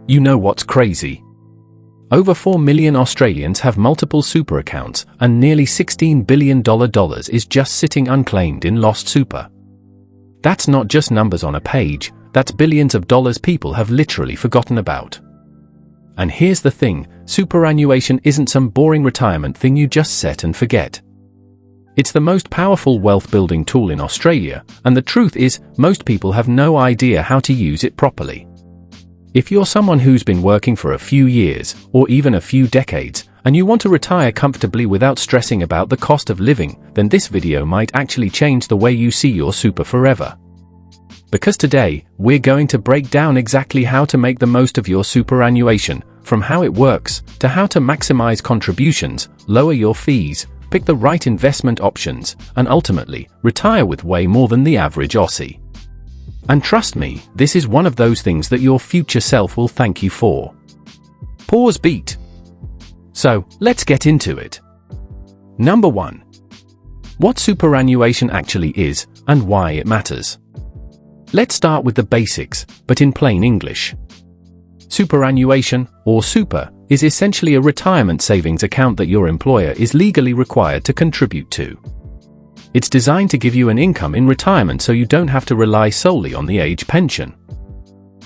You know what's crazy? Over 4 million Australians have multiple super accounts, and nearly $16 billion is just sitting unclaimed in lost super. That's not just numbers on a page, that's billions of dollars people have literally forgotten about. And here's the thing, superannuation isn't some boring retirement thing you just set and forget. It's the most powerful wealth-building tool in Australia, and the truth is, most people have no idea how to use it properly. If you're someone who's been working for a few years, or even a few decades, and you want to retire comfortably without stressing about the cost of living, then this video might actually change the way you see your super forever. Because today, we're going to break down exactly how to make the most of your superannuation, from how it works, to how to maximize contributions, lower your fees, pick the right investment options, and ultimately, retire with way more than the average Aussie. And trust me, this is one of those things that your future self will thank you for. Pause beat. So, let's get into it. Number 1. What superannuation actually is, and why it matters. Let's start with the basics, but in plain English. Superannuation, or super, is essentially a retirement savings account that your employer is legally required to contribute to. It's designed to give you an income in retirement so you don't have to rely solely on the age pension.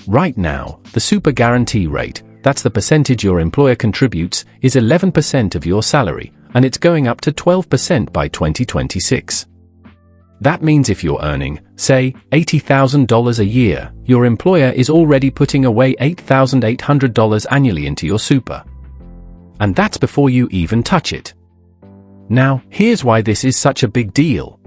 Right now, the super guarantee rate, that's the percentage your employer contributes, is 11% of your salary, and it's going up to 12% by 2026. That means if you're earning, say, $80,000 a year, your employer is already putting away $8,800 annually into your super. And that's before you even touch it. Now, here's why this is such a big deal.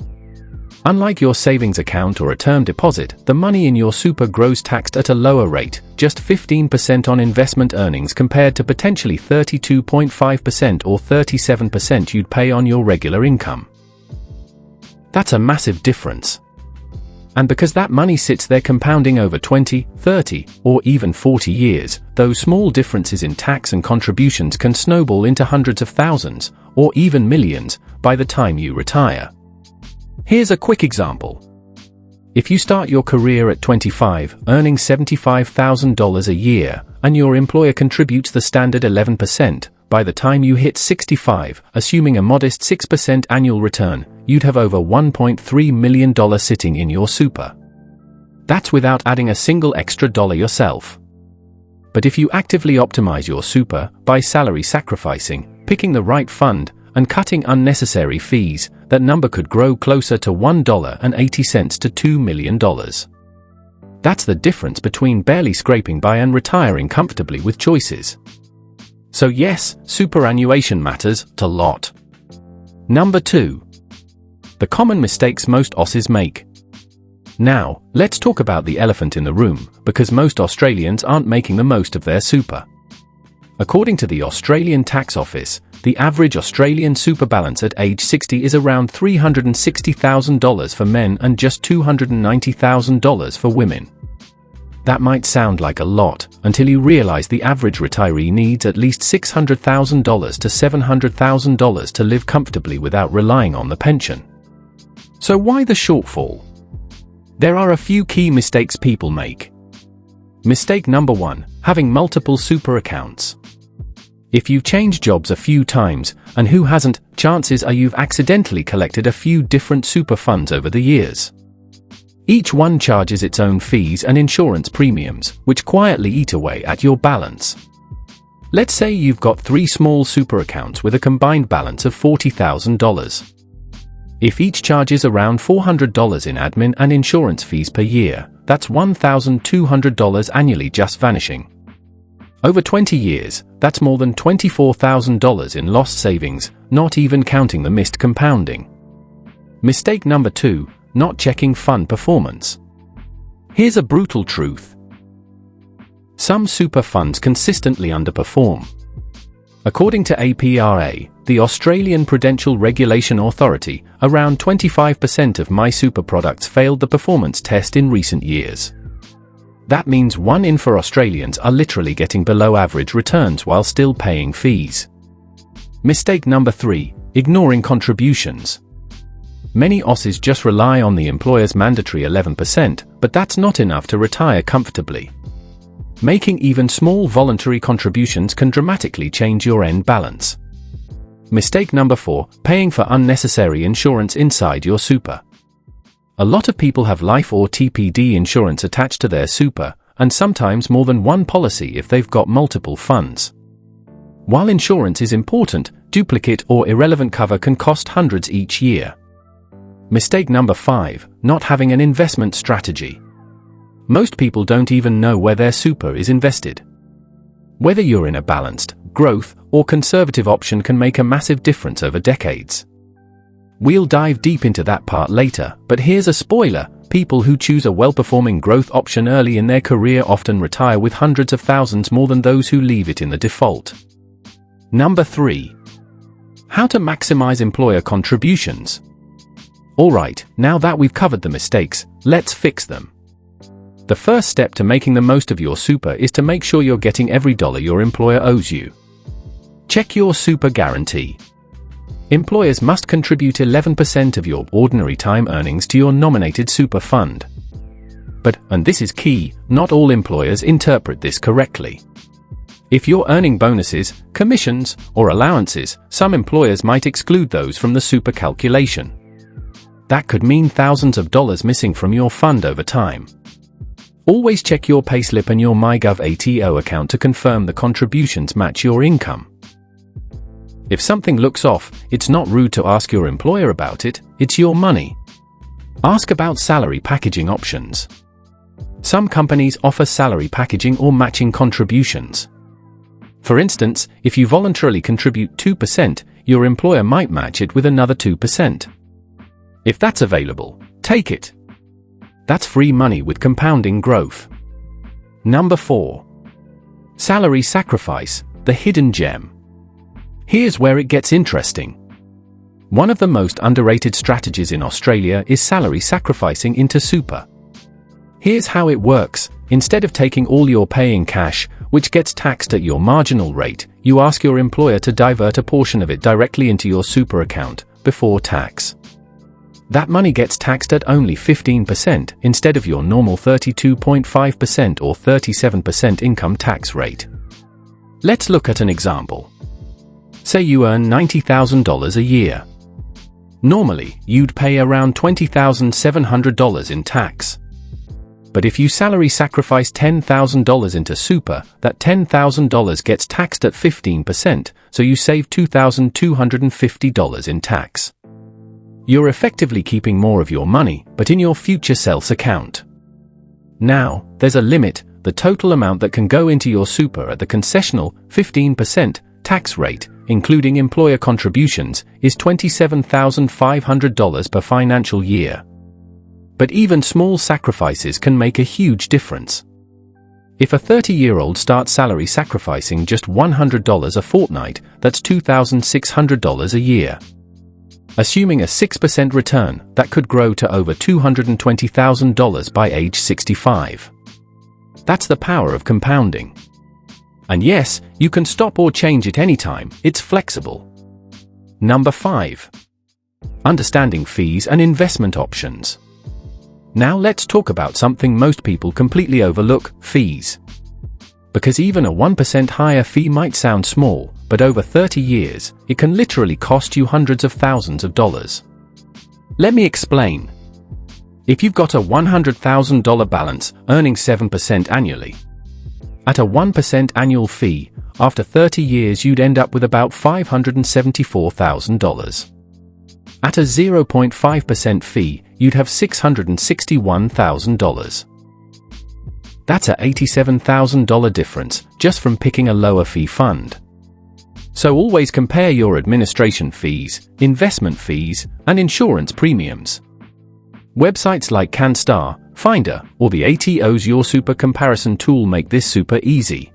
Unlike your savings account or a term deposit, the money in your super grows taxed at a lower rate, just 15% on investment earnings compared to potentially 32.5% or 37% you'd pay on your regular income. That's a massive difference. And because that money sits there compounding over 20, 30, or even 40 years, those small differences in tax and contributions can snowball into hundreds of thousands, or even millions, by the time you retire. Here's a quick example. If you start your career at 25, earning $75,000 a year, and your employer contributes the standard 11%, by the time you hit 65, assuming a modest 6% annual return, you'd have over $1.3 million sitting in your super. That's without adding a single extra dollar yourself. But if you actively optimize your super, by salary sacrificing, picking the right fund, and cutting unnecessary fees, that number could grow closer to $1.80 to $2 million. That's the difference between barely scraping by and retiring comfortably with choices. So yes, superannuation matters a lot. Number 2. The common mistakes most Aussies make. Now, let's talk about the elephant in the room, because most Australians aren't making the most of their super. According to the Australian Tax Office, the average Australian super balance at age 60 is around $360,000 for men and just $290,000 for women. That might sound like a lot, until you realize the average retiree needs at least $600,000 to $700,000 to live comfortably without relying on the pension. So why the shortfall? There are a few key mistakes people make. Mistake number 1, having multiple super accounts. If you've changed jobs a few times, and who hasn't, chances are you've accidentally collected a few different super funds over the years. Each one charges its own fees and insurance premiums, which quietly eat away at your balance. Let's say you've got 3 small super accounts with a combined balance of $40,000. If each charges around $400 in admin and insurance fees per year, that's $1,200 annually just vanishing. Over 20 years, that's more than $24,000 in lost savings, not even counting the missed compounding. Mistake number 2, not checking fund performance. Here's a brutal truth. Some super funds consistently underperform. According to APRA, the Australian Prudential Regulation Authority, around 25% of my super products failed the performance test in recent years. That means 1 in 4 Australians are literally getting below average returns while still paying fees. Mistake number 3, ignoring contributions. Many Aussies just rely on the employer's mandatory 11%, but that's not enough to retire comfortably. Making even small voluntary contributions can dramatically change your end balance. Mistake number 4, paying for unnecessary insurance inside your super. A lot of people have life or TPD insurance attached to their super, and sometimes more than one policy if they've got multiple funds. While insurance is important, duplicate or irrelevant cover can cost hundreds each year. Mistake number 5, not having an investment strategy. Most people don't even know where their super is invested. Whether you're in a balanced, growth, or conservative option can make a massive difference over decades. We'll dive deep into that part later, but here's a spoiler: people who choose a well-performing growth option early in their career often retire with hundreds of thousands more than those who leave it in the default. Number 3. How to maximize employer contributions. Alright, now that we've covered the mistakes, let's fix them. The first step to making the most of your super is to make sure you're getting every dollar your employer owes you. Check your super guarantee. Employers must contribute 11% of your ordinary time earnings to your nominated super fund. But, and this is key, not all employers interpret this correctly. If you're earning bonuses, commissions, or allowances, some employers might exclude those from the super calculation. That could mean thousands of dollars missing from your fund over time. Always check your payslip and your MyGov ATO account to confirm the contributions match your income. If something looks off, it's not rude to ask your employer about it, it's your money. Ask about salary packaging options. Some companies offer salary packaging or matching contributions. For instance, if you voluntarily contribute 2%, your employer might match it with another 2%. If that's available, take it. That's free money with compounding growth. Number 4. Salary sacrifice, the hidden gem. Here's where it gets interesting. One of the most underrated strategies in Australia is salary sacrificing into super. Here's how it works. Instead of taking all your pay in cash, which gets taxed at your marginal rate, you ask your employer to divert a portion of it directly into your super account, before tax. That money gets taxed at only 15% instead of your normal 32.5% or 37% income tax rate. Let's look at an example. Say you earn $90,000 a year. Normally, you'd pay around $20,700 in tax. But if you salary sacrifice $10,000 into super, that $10,000 gets taxed at 15%, so you save $2,250 in tax. You're effectively keeping more of your money, but in your future self's account. Now, there's a limit. The total amount that can go into your super at the concessional, 15%, tax rate, including employer contributions, is $27,500 per financial year. But even small sacrifices can make a huge difference. If a 30-year-old starts salary sacrificing just $100 a fortnight, that's $2,600 a year. Assuming a 6% return, that could grow to over $220,000 by age 65. That's the power of compounding. And yes, you can stop or change it anytime, it's flexible. Number 5. Understanding fees and investment options. Now let's talk about something most people completely overlook: fees. Because even a 1% higher fee might sound small, but over 30 years, it can literally cost you hundreds of thousands of dollars. Let me explain. If you've got a $100,000 balance, earning 7% annually, at a 1% annual fee, after 30 years you'd end up with about $574,000. At a 0.5% fee, you'd have $661,000. That's a $87,000 difference, just from picking a lower fee fund. So always compare your administration fees, investment fees, and insurance premiums. Websites like CanStar, Finder, or the ATO's Your Super comparison tool make this super easy.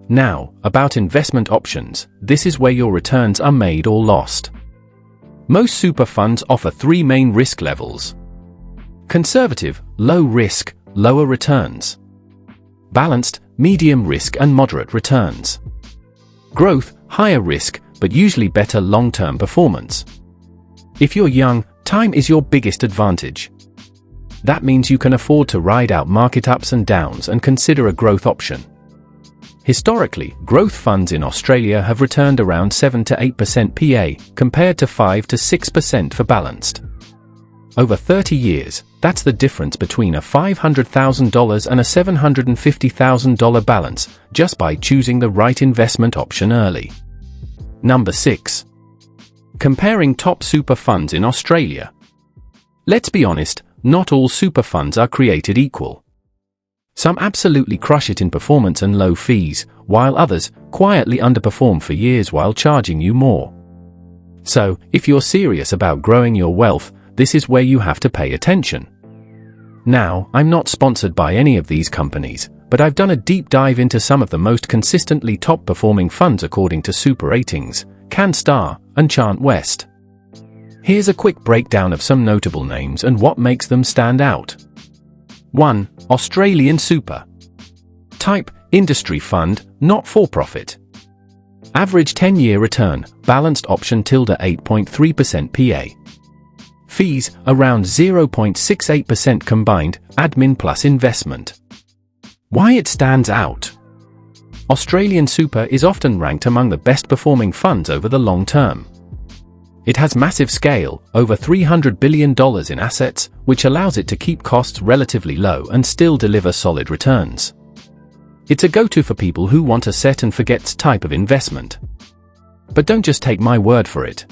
Now, about investment options, this is where your returns are made or lost. Most super funds offer 3 main risk levels: conservative, low risk, lower returns; balanced, medium risk and moderate returns; growth, higher risk, but usually better long-term performance. If you're young, time is your biggest advantage. That means you can afford to ride out market ups and downs and consider a growth option. Historically, growth funds in Australia have returned around 7 to 8% PA, compared to 5 to 6% for balanced. Over 30 years, that's the difference between a $500,000 and a $750,000 balance, just by choosing the right investment option early. Number 6. Comparing top super funds in Australia. Let's be honest, not all super funds are created equal. Some absolutely crush it in performance and low fees, while others quietly underperform for years while charging you more. So, if you're serious about growing your wealth, this is where you have to pay attention. Now, I'm not sponsored by any of these companies, but I've done a deep dive into some of the most consistently top-performing funds according to Super Ratings, CanStar, and Chant West. Here's a quick breakdown of some notable names and what makes them stand out. 1. Australian Super. Type: industry fund, not for-profit. Average 10-year return, balanced option tilde 8.3% PA. Fees, around 0.68% combined, admin plus investment. Why it stands out? Australian Super is often ranked among the best-performing funds over the long term. It has massive scale, over $300 billion in assets, which allows it to keep costs relatively low and still deliver solid returns. It's a go-to for people who want a set-and-forget type of investment. But don't just take my word for it.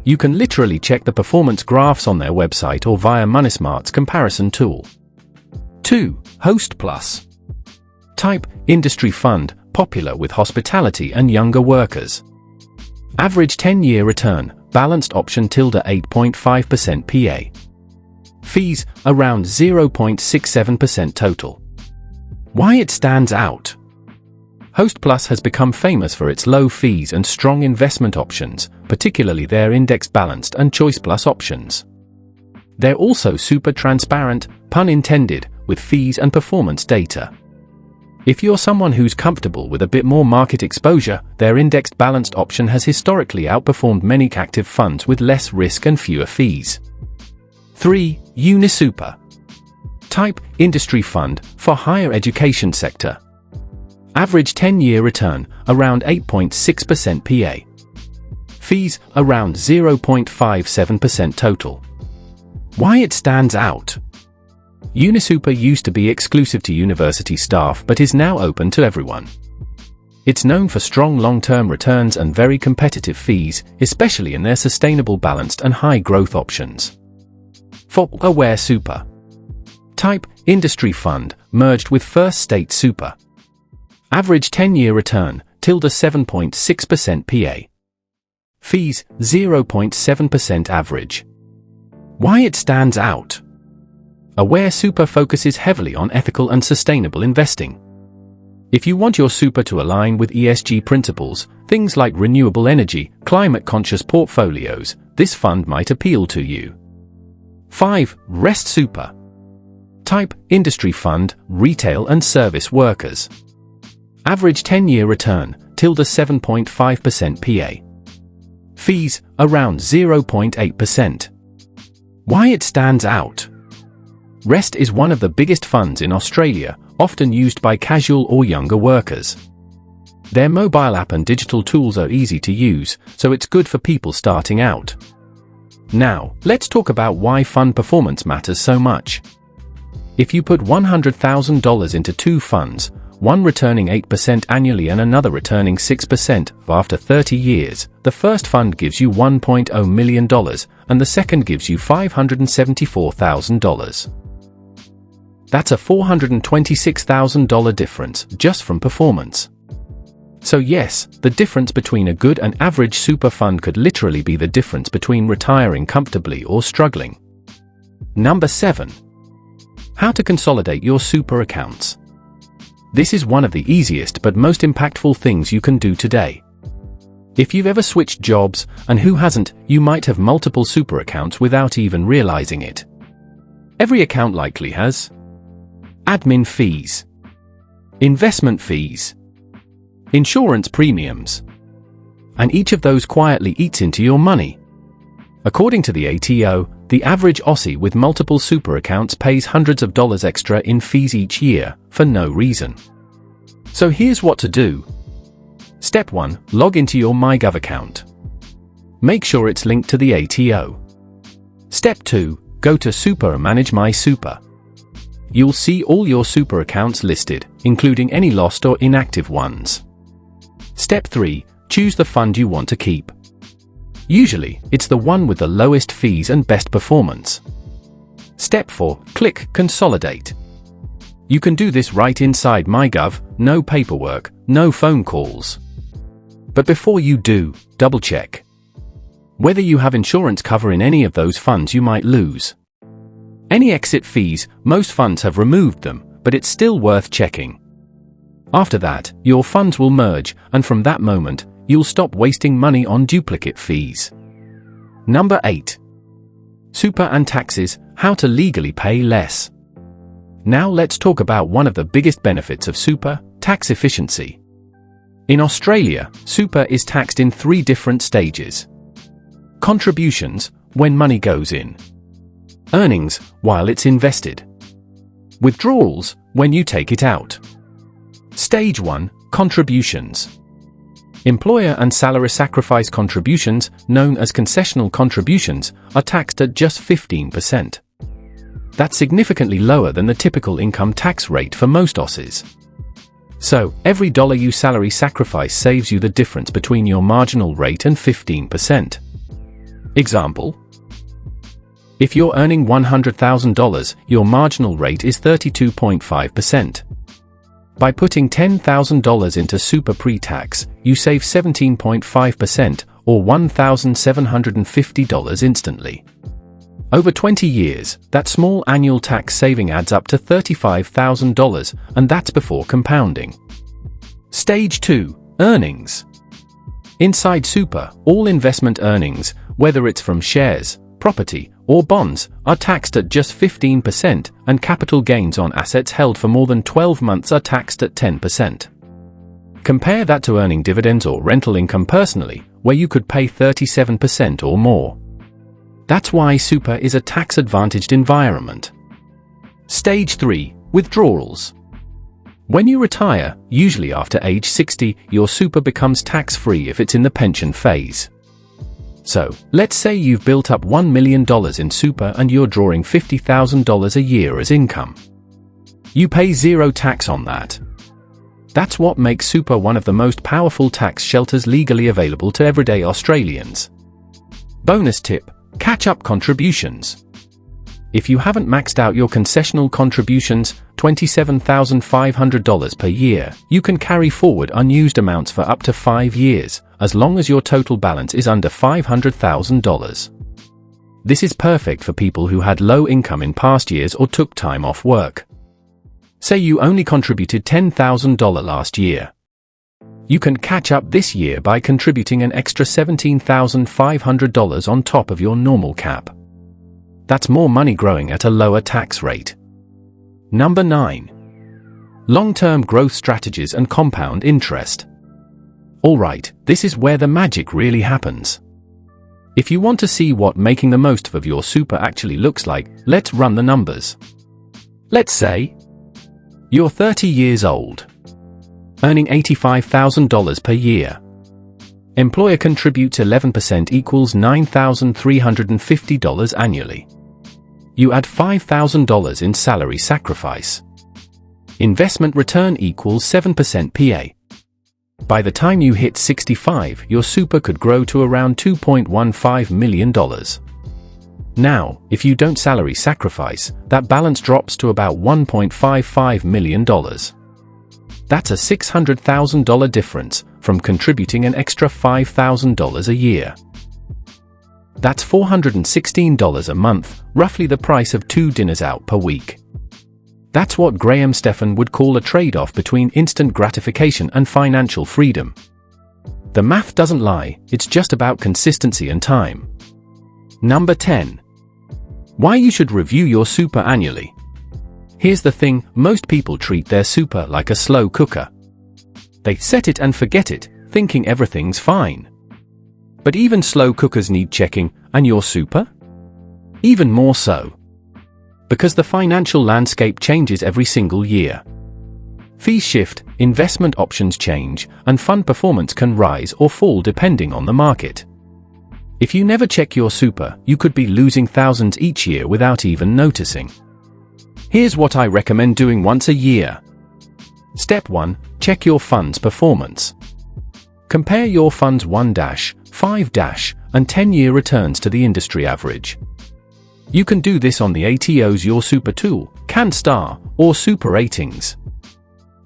You can literally check the performance graphs on their website or via Moneysmart's comparison tool. 2. Host Plus. Type: industry fund, popular with hospitality and younger workers. Average 10-year return, balanced option tilde 8.5% PA. Fees, around 0.67% total. Why it stands out? Host Plus has become famous for its low fees and strong investment options, particularly their index balanced and choice plus options. They're also super transparent, pun intended, with fees and performance data. If you're someone who's comfortable with a bit more market exposure, their indexed balanced option has historically outperformed many active funds with less risk and fewer fees. 3. UniSuper. Type: industry fund, for higher education sector. Average 10-year return, around 8.6% PA. Fees, around 0.57% total. Why it stands out? UniSuper used to be exclusive to university staff but is now open to everyone. It's known for strong long-term returns and very competitive fees, especially in their sustainable balanced and high-growth options. 4. Aware Super. Type: industry fund, merged with First State Super. Average 10-year return, tilde 7.6% PA. Fees, 0.7% average. Why it stands out? Aware Super focuses heavily on ethical and sustainable investing. If you want your super to align with ESG principles, things like renewable energy, climate-conscious portfolios, this fund might appeal to you. 5. Rest Super. Type: industry fund, retail and service workers. Average 10-year return, tilde 7.5% PA. Fees, around 0.8%. Why it stands out? Rest is one of the biggest funds in Australia, often used by casual or younger workers. Their mobile app and digital tools are easy to use, so it's good for people starting out. Now, let's talk about why fund performance matters so much. If you put $100,000 into two funds, one returning 8% annually and another returning 6%, after 30 years, the first fund gives you $1.0 million, and the second gives you $574,000. That's a $426,000 difference, just from performance. So yes, the difference between a good and average super fund could literally be the difference between retiring comfortably or struggling. Number 7. How to consolidate your super accounts. This is one of the easiest but most impactful things you can do today. If you've ever switched jobs, and who hasn't, you might have multiple super accounts without even realizing it. Every account likely has admin fees, investment fees, insurance premiums, and each of those quietly eats into your money. According to the ATO, the average Aussie with multiple super accounts pays hundreds of dollars extra in fees each year, for no reason. So here's what to do. Step 1. Log into your MyGov account. Make sure it's linked to the ATO. Step 2. Go to Super and manage My Super. You'll see all your super accounts listed, including any lost or inactive ones. Step 3. Choose the fund you want to keep. Usually, it's the one with the lowest fees and best performance. Step 4. Click Consolidate. You can do this right inside MyGov, no paperwork, no phone calls. But before you do, double-check whether you have insurance cover in any of those funds you might lose. Any exit fees, most funds have removed them, but it's still worth checking. After that, your funds will merge, and from that moment, you'll stop wasting money on duplicate fees. Number 8. Super and taxes, how to legally pay less. Now let's talk about one of the biggest benefits of super, tax efficiency. In Australia, super is taxed in 3 different stages. Contributions, when money goes in. Earnings, while it's invested. Withdrawals, when you take it out. Stage 1, contributions. Employer and salary sacrifice contributions, known as concessional contributions, are taxed at just 15%. That's significantly lower than the typical income tax rate for most Aussies. So, every dollar you salary sacrifice saves you the difference between your marginal rate and 15%. Example: if you're earning $100,000, your marginal rate is 32.5%. By putting $10,000 into super pre-tax, you save 17.5%, or $1,750 instantly. Over 20 years, that small annual tax saving adds up to $35,000, and that's before compounding. Stage 2, earnings. Inside super, all investment earnings, whether it's from shares, property, or bonds, are taxed at just 15%, and capital gains on assets held for more than 12 months are taxed at 10%. Compare that to earning dividends or rental income personally, where you could pay 37% or more. That's why super is a tax-advantaged environment. Stage 3, withdrawals. When you retire, usually after age 60, your super becomes tax-free if it's in the pension phase. So, let's say you've built up $1 million in super and you're drawing $50,000 a year as income. You pay 0 tax on that. That's what makes super one of the most powerful tax shelters legally available to everyday Australians. Bonus tip: catch-up contributions. If you haven't maxed out your concessional contributions, $27,500 per year, you can carry forward unused amounts for up to 5 years, as long as your total balance is under $500,000. This is perfect for people who had low income in past years or took time off work. Say you only contributed $10,000 last year. You can catch up this year by contributing an extra $17,500 on top of your normal cap. That's more money growing at a lower tax rate. Number 9. Long-term growth strategies and compound interest. Alright, this is where the magic really happens. If you want to see what making the most of your super actually looks like, let's run the numbers. Let's say you're 30 years old, earning $85,000 per year. Employer contributes 11% equals $9,350 annually. You add $5,000 in salary sacrifice. Investment return equals 7% PA. By the time you hit 65, your super could grow to around $2.15 million. Now, if you don't salary sacrifice, that balance drops to about $1.55 million. That's a $600,000 difference from contributing an extra $5,000 a year. That's $416 a month, roughly the price of 2 dinners out per week. That's what Graham Stephan would call a trade-off between instant gratification and financial freedom. The math doesn't lie, it's just about consistency and time. Number 10. Why you should review your super annually. Here's the thing, most people treat their super like a slow cooker. They set it and forget it, thinking everything's fine. But even slow cookers need checking, and your super? Even more so, because the financial landscape changes every single year. Fees shift, investment options change, and fund performance can rise or fall depending on the market. If you never check your super, you could be losing thousands each year without even noticing. Here's what I recommend doing once a year. Step 1. Check your fund's performance. Compare your fund's 1-, 5-, and 10-year returns to the industry average. You can do this on the ATO's Your Super tool, CanStar, or Super Ratings.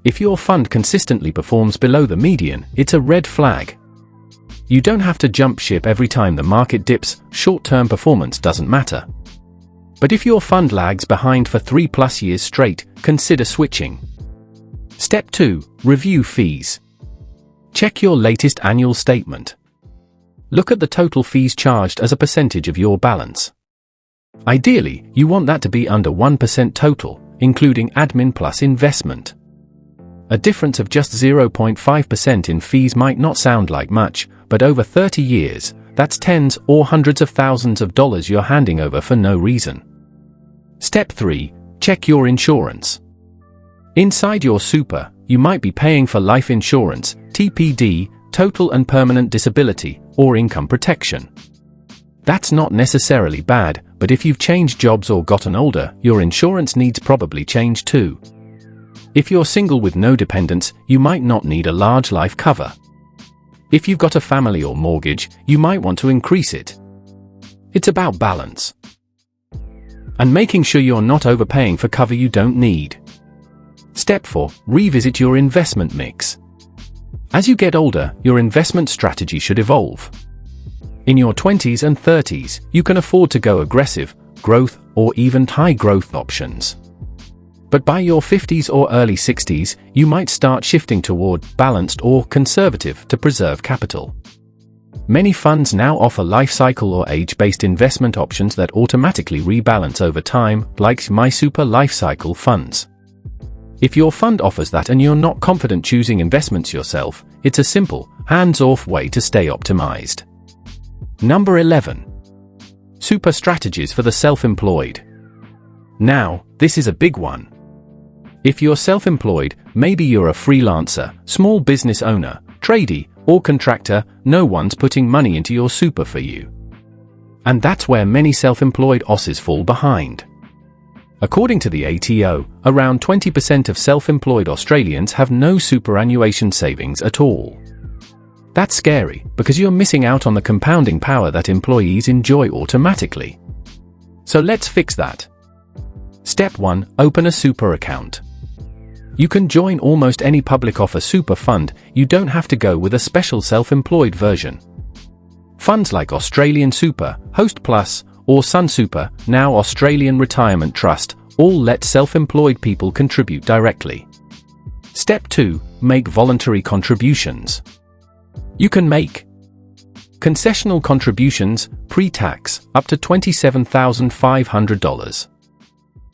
If your fund consistently performs below the median, it's a red flag. You don't have to jump ship every time the market dips, short-term performance doesn't matter. But if your fund lags behind for 3+ years straight, consider switching. Step 2. Review fees. Check your latest annual statement. Look at the total fees charged as a percentage of your balance. Ideally, you want that to be under 1% total, including admin plus investment. A difference of just 0.5% in fees might not sound like much, but over 30 years, that's tens or hundreds of thousands of dollars you're handing over for no reason. Step 3. Check your insurance. Inside your super, you might be paying for life insurance, TPD, total and permanent disability, or income protection. That's not necessarily bad, but if you've changed jobs or gotten older, your insurance needs probably change too. If you're single with no dependents, you might not need a large life cover. If you've got a family or mortgage, you might want to increase it. It's about balance. And making sure you're not overpaying for cover you don't need. Step 4. Revisit your investment mix. As you get older, your investment strategy should evolve. In your 20s and 30s, you can afford to go aggressive, growth, or even high growth options. But by your 50s or early 60s, you might start shifting toward balanced or conservative to preserve capital. Many funds now offer life cycle or age-based investment options that automatically rebalance over time, like MySuper Life Cycle funds. If your fund offers that and you're not confident choosing investments yourself, it's a simple, hands-off way to stay optimized. Number 11. Super strategies for the self-employed. Now, this is a big one. If you're self-employed, maybe you're a freelancer, small business owner, tradie, or contractor, no one's putting money into your super for you. And that's where many self-employed OSs fall behind. According to the ATO, around 20% of self-employed Australians have no superannuation savings at all. That's scary, because you're missing out on the compounding power that employees enjoy automatically. So let's fix that. Step 1. Open a super account. You can join almost any public offer super fund, you don't have to go with a special self-employed version. Funds like Australian Super, Host Plus, or SunSuper, now Australian Retirement Trust, all let self-employed people contribute directly. Step 2. Make voluntary contributions. You can make concessional contributions, pre-tax, up to $27,500.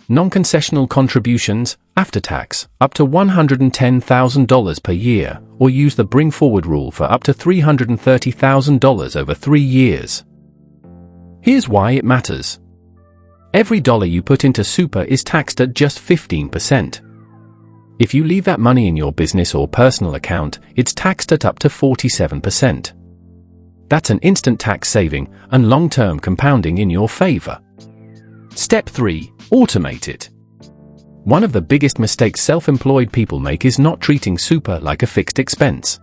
Non-concessional contributions, after tax, up to $110,000 per year, or use the bring forward rule for up to $330,000 over 3 years. Here's why it matters. Every dollar you put into super is taxed at just 15%. If you leave that money in your business or personal account, it's taxed at up to 47%. That's an instant tax saving and long-term compounding in your favor. Step 3. Automate it. One of the biggest mistakes self-employed people make is not treating super like a fixed expense.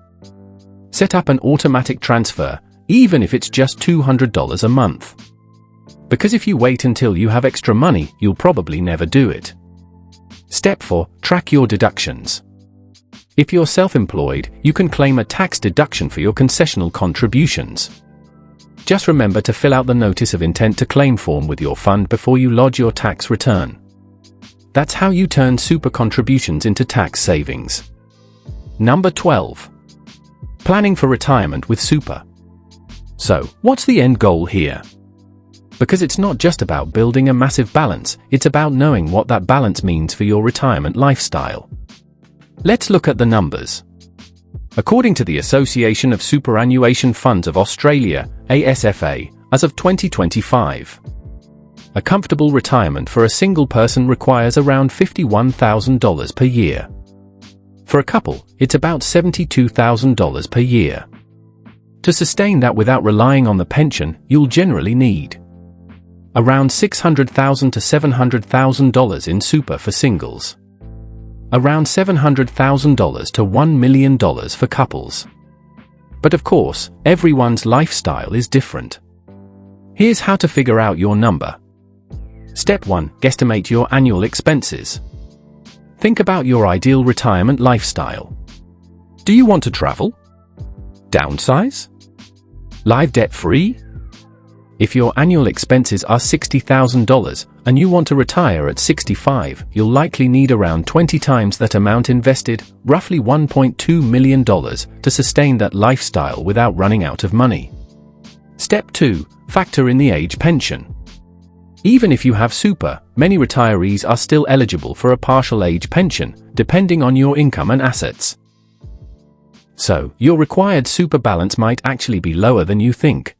Set up an automatic transfer, even if it's just $200 a month. Because if you wait until you have extra money, you'll probably never do it. Step 4. Track your deductions. If you're self-employed, you can claim a tax deduction for your concessional contributions. Just remember to fill out the Notice of Intent to Claim form with your fund before you lodge your tax return. That's how you turn super contributions into tax savings. Number 12. Planning for retirement with super. So, what's the end goal here? Because it's not just about building a massive balance, it's about knowing what that balance means for your retirement lifestyle. Let's look at the numbers. According to the Association of Superannuation Funds of Australia, ASFA, as of 2025, a comfortable retirement for a single person requires around $51,000 per year. For a couple, it's about $72,000 per year. To sustain that without relying on the pension, you'll generally need around $600,000 to $700,000 in super for singles, around $700,000 to $1 million for couples. But of course, everyone's lifestyle is different. Here's how to figure out your number. Step 1. Guesstimate your annual expenses. Think about your ideal retirement lifestyle. Do you want to travel? Downsize? Live debt-free? If your annual expenses are $60,000 and you want to retire at 65, you'll likely need around 20 times that amount invested, roughly $1.2 million, to sustain that lifestyle without running out of money. Step 2. Factor in the age pension. Even if you have super, many retirees are still eligible for a partial age pension, depending on your income and assets. So, your required super balance might actually be lower than you think.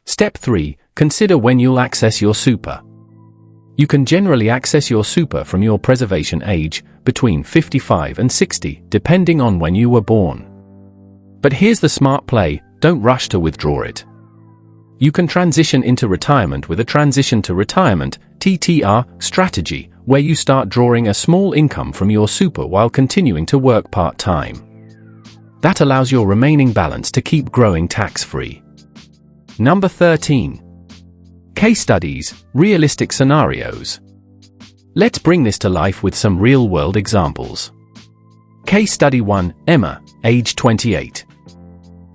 Step 3. Consider when you'll access your super. You can generally access your super from your preservation age, between 55 and 60, depending on when you were born. But here's the smart play: don't rush to withdraw it. You can transition into retirement with a transition to retirement (TTR) strategy, where you start drawing a small income from your super while continuing to work part-time. That allows your remaining balance to keep growing tax-free. Number 13. Case studies, realistic scenarios. Let's bring this to life with some real-world examples. Case study 1, Emma, age 28.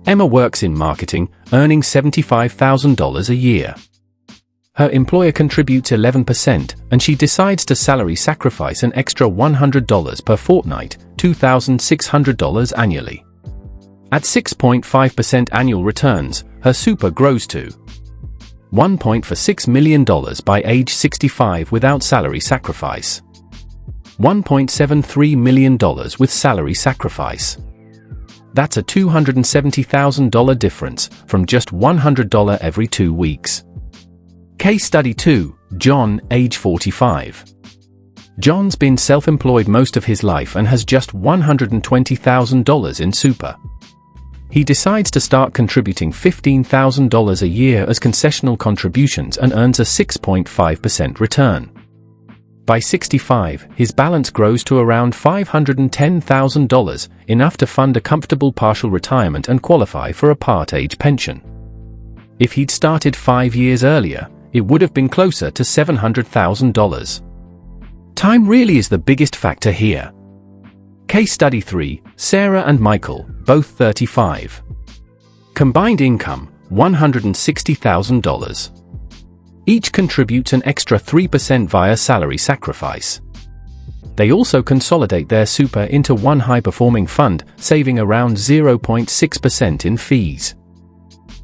Emma works in marketing, earning $75,000 a year. Her employer contributes 11%, and she decides to salary sacrifice an extra $100 per fortnight, $2,600 annually. At 6.5% annual returns, her super grows to $1.46 million by age 65 without salary sacrifice, $1.73 million with salary sacrifice. That's a $270,000 difference from just $100 every 2 weeks. Case study 2, John, age 45. John's been self-employed most of his life and has just $120,000 in super. He decides to start contributing $15,000 a year as concessional contributions and earns a 6.5% return. By 65, his balance grows to around $510,000, enough to fund a comfortable partial retirement and qualify for a part-age pension. If he'd started 5 years earlier, it would have been closer to $700,000. Time really is the biggest factor here. Case study 3, Sarah and Michael, both 35. Combined income, $160,000. Each contributes an extra 3% via salary sacrifice. They also consolidate their super into one high-performing fund, saving around 0.6% in fees.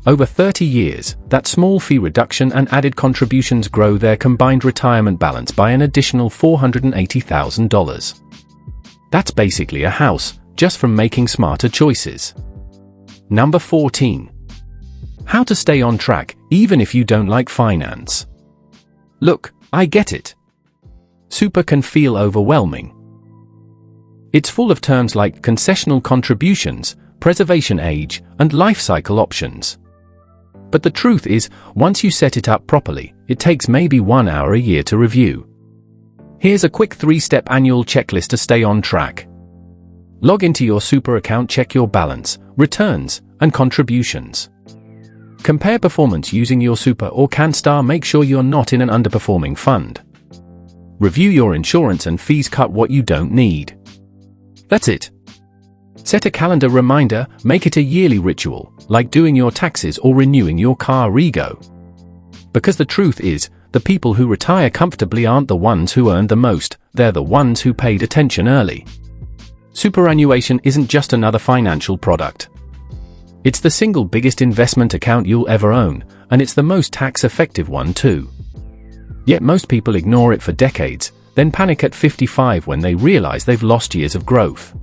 Over 30 years, that small fee reduction and added contributions grow their combined retirement balance by an additional $480,000. That's basically a house, just from making smarter choices. Number 14. How to stay on track, even if you don't like finance. Look, I get it. Super can feel overwhelming. It's full of terms like concessional contributions, preservation age, and life cycle options. But the truth is, once you set it up properly, it takes maybe 1 hour a year to review. Here's a quick 3-step annual checklist to stay on track. Log into your super account, check your balance, returns, and contributions. Compare performance using your super or CanStar, make sure you're not in an underperforming fund. Review your insurance and fees, cut what you don't need. That's it. Set a calendar reminder, make it a yearly ritual, like doing your taxes or renewing your car rego. Because the truth is, the people who retire comfortably aren't the ones who earned the most, they're the ones who paid attention early. Superannuation isn't just another financial product. It's the single biggest investment account you'll ever own, and it's the most tax-effective one too. Yet most people ignore it for decades, then panic at 55 when they realize they've lost years of growth.